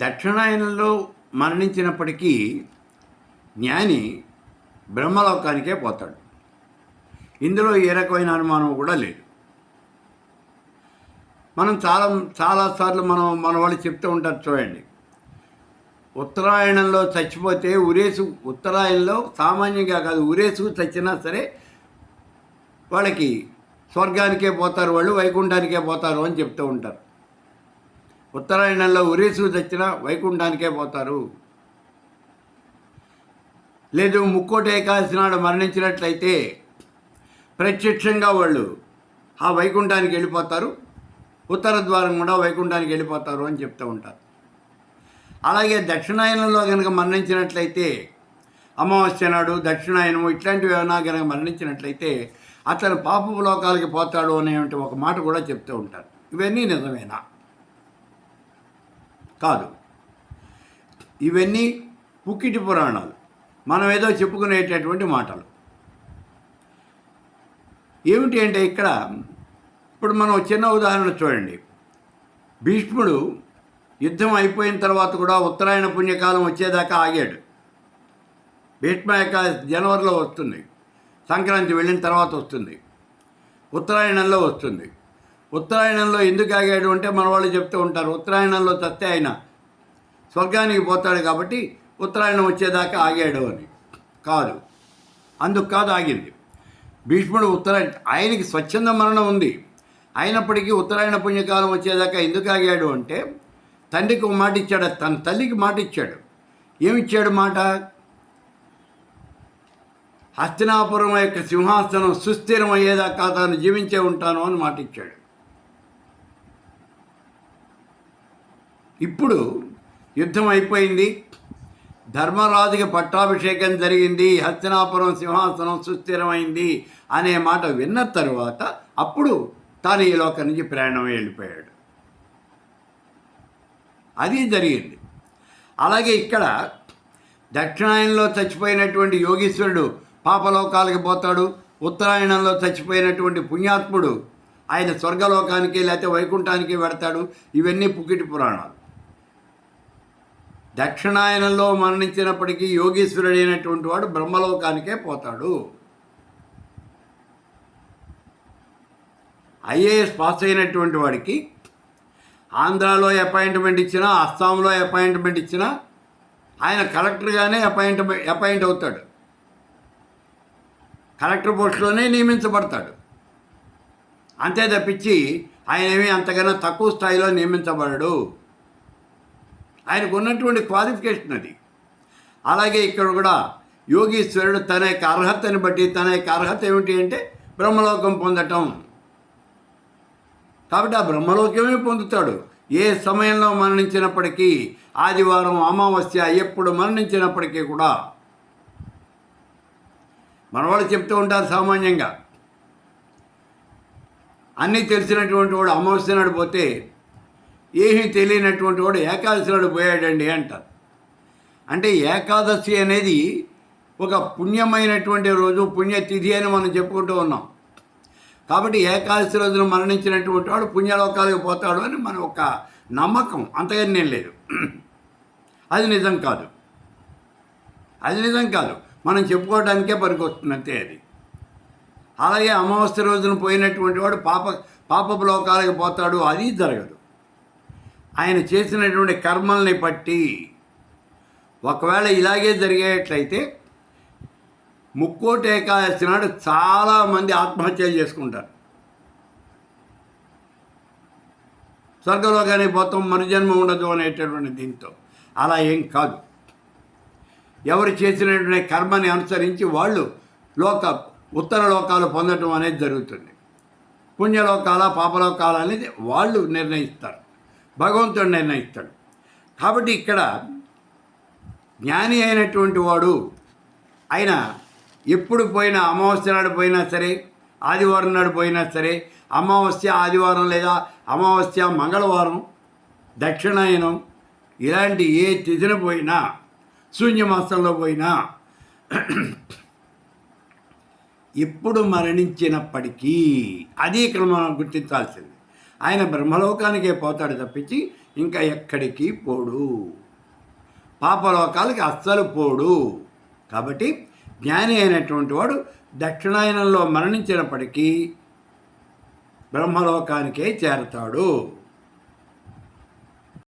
దక్షిణాయనంలో మరణించినప్పటికీ జ్ఞాని బ్రహ్మలోకానికే పోతాడు. ఇందులో ఏ రకమైన అనుమానం కూడా లేదు. మనం చాలాసార్లు మన వాళ్ళు చెప్తూ ఉంటారు చూడండి, ఉత్తరాయణంలో చచ్చిపోతే ఉత్తరాయణంలో సామాన్యంగా కాదు, ఉరేసుకు చచ్చినా సరే వాళ్ళకి స్వర్గానికే పోతారు, వాళ్ళు వైకుంఠానికే పోతారు అని చెప్తూ ఉంటారు. ఉత్తరాయణంలో ఉరేసుకు చచ్చినా వైకుంఠానికే పోతారు. లేదు, ముక్కోటి ఏకాదశి నాడు మరణించినట్లయితే ప్రత్యక్షంగా వాళ్ళు ఆ వైకుంఠానికి వెళ్ళిపోతారు, ఉత్తర ద్వారం కూడా వైకుంఠానికి వెళ్ళిపోతారు అని చెప్తూ ఉంటారు. అలాగే దక్షిణాయనంలో కనుక మరణించినట్లయితే అమావాస్య నాడు దక్షిణాయనము ఇట్లాంటివి ఏమైనా కనుక మరణించినట్లయితే అతను పాపపు లోకాలకి పోతాడు అనేటువంటి ఒక మాట కూడా చెప్తూ ఉంటారు. ఇవన్నీ నిజమేనా? కాదు, ఇవన్నీ పుక్కిటి పురాణాలు, మనం ఏదో చెప్పుకునేటటువంటి మాటలు. ఏమిటి అంటే ఇక్కడ ఇప్పుడు మనం చిన్న ఉదాహరణ చూడండి. భీష్ముడు యుద్ధం అయిపోయిన తర్వాత కూడా ఉత్తరాయణ పుణ్యకాలం వచ్చేదాకా ఆగాడు. భీష్మ ఏకాదశి జనవరిలో వస్తుంది, సంక్రాంతి వెళ్ళిన తర్వాత వస్తుంది, ఉత్తరాయణంలో వస్తుంది. ఉత్తరాయణంలో ఎందుకు ఆగాడు అంటే మన వాళ్ళు చెప్తూ ఉంటారు, ఉత్తరాయణంలో చస్తే ఆయన స్వర్గానికి పోతాడు కాబట్టి ఉత్తరాయణం వచ్చేదాకా ఆగాడు అని. కాదు, అందుకు కాదు ఆగింది. భీష్ముడు ఆయనకి స్వచ్ఛంద మరణం ఉంది, అయినప్పటికీ ఉత్తరాయణ పుణ్యకాలం వచ్చేదాకా ఎందుకు ఆగాడు అంటే తండ్రికి ఒక మాట ఇచ్చాడు, తన తల్లికి మాట ఇచ్చాడు. ఏమిచ్చాడు మాట? హస్తినాపురం యొక్క సింహాసనం సుస్థిరం అయ్యేదాకా తాను జీవించే ఉంటాను అని మాట ఇచ్చాడు. ఇప్పుడు యుద్ధం అయిపోయింది, ధర్మరాజుకి పట్టాభిషేకం జరిగింది, హస్తినాపురం సింహాసనం సుస్థిరమైంది అనే మాట విన్న తరువాత అప్పుడు తాను ఈ లోకం నుంచి ప్రయాణం వెళ్ళిపోయాడు. అది జరిగింది. అలాగే ఇక్కడ దక్షిణాయనంలో చచ్చిపోయినటువంటి యోగీశ్వరుడు పాపలోకాలకి పోతాడు, ఉత్తరాయణంలో చచ్చిపోయినటువంటి పుణ్యాత్ముడు ఆయన స్వర్గలోకానికి లేకపోతే వైకుంఠానికి వెడతాడు. ఇవన్నీ పుక్కిటి పురాణాలు. దక్షిణాయనంలో మరణించినప్పటికీ యోగీశ్వరుడైనటువంటి వాడు బ్రహ్మలోకానికే పోతాడు. ఐఏఎస్ పాస్ అయినటువంటి వాడికి ఆంధ్రాలో అపాయింట్మెంట్ ఇచ్చినా, అస్సాంలో అపాయింట్మెంట్ ఇచ్చినా ఆయన కలెక్టర్గానే అపాయింట్ అవుతాడు, కలెక్టర్ పోస్టులోనే నియమించబడతాడు. అంతే తప్పించి ఆయన ఏమీ అంతకన్నా తక్కువ స్థాయిలో నియమించబడడు. ఆయనకు ఉన్నటువంటి క్వాలిఫికేషన్ అది. అలాగే ఇక్కడ కూడా యోగీశ్వరుడు తన యొక్క అర్హతని బట్టి, తన యొక్క అర్హత ఏమిటి అంటే బ్రహ్మలోకం పొందటం. కాబట్టి ఆ బ్రహ్మలోకమే పొందుతాడు. ఏ సమయంలో మరణించినప్పటికీ, ఆదివారం, అమావాస్య ఎప్పుడు మరణించినప్పటికీ కూడా. మన వాళ్ళు చెప్తూ ఉంటారు సామాన్యంగా, అన్నీ తెలిసినటువంటి వాడు అమావాస్య నాడు పోతే ఏమీ తెలియనటువంటి వాడు ఏకాదశి నాడు పోయాడండి అంటారు. అంటే ఏకాదశి అనేది ఒక పుణ్యమైనటువంటి రోజు, పుణ్యతిథి అని మనం చెప్పుకుంటూ ఉన్నాం. కాబట్టి ఏకాదశి రోజున మరణించినటువంటి వాడు పుణ్యలోకాలకు పోతాడు అని మన ఒక నమ్మకం, అంతగానే లేదు. అది నిజం కాదు, అది నిజం కాదు, మనం చెప్పుకోవడానికే పనికొస్తుంది అంతే అది. అలాగే అమావాస్య రోజున పోయినటువంటి వాడు పాపపు లోకాలకు పోతాడు, అది జరగదు. ఆయన చేసినటువంటి కర్మల్ని బట్టి ఒకవేళ ఇలాగే జరిగేట్లయితే ముక్కోటి ఏకాదశి నాడు చాలామంది ఆత్మహత్యలు చేసుకుంటారు. స్వర్గలోకానికి పోతాం, మరుజన్మ ఉండదు అనేటటువంటి దీంతో. అలా ఏం కాదు. ఎవరు చేసినటువంటి కర్మని అనుసరించి వాళ్ళు ఉత్తర లోకాలు పొందటం అనేది జరుగుతుంది. పుణ్యలోకాల పాపలోకాల అనేది వాళ్ళు నిర్ణయిస్తారు, భగవంతుడు నిర్ణయిస్తాడు. కాబట్టి ఇక్కడ జ్ఞాని అయినటువంటి వాడు ఆయన ఎప్పుడు పోయినా, అమావాస్య నాడు పోయినా సరే, ఆదివారం నాడు పోయినా సరే, అమావాస్య ఆదివారం లేదా అమావాస్య మంగళవారం, దక్షిణాయనం ఇలాంటి ఏ తిథిన పోయినా, శూన్యమాసంలో పోయినా, ఎప్పుడు మరణించినప్పటికీ అది ఇక్కడ మనం గుర్తించాల్సింది. ఆయన బ్రహ్మలోకానికే పోతాడు తప్పించి ఇంకా ఎక్కడికి పోడు, పాపలోకాలకి అస్సలు పోడు. కాబట్టి జ్ఞాని అయినటువంటి వాడు దక్షిణాయనంలో మరణించినప్పటికీ బ్రహ్మలోకానికే చేరతాడు.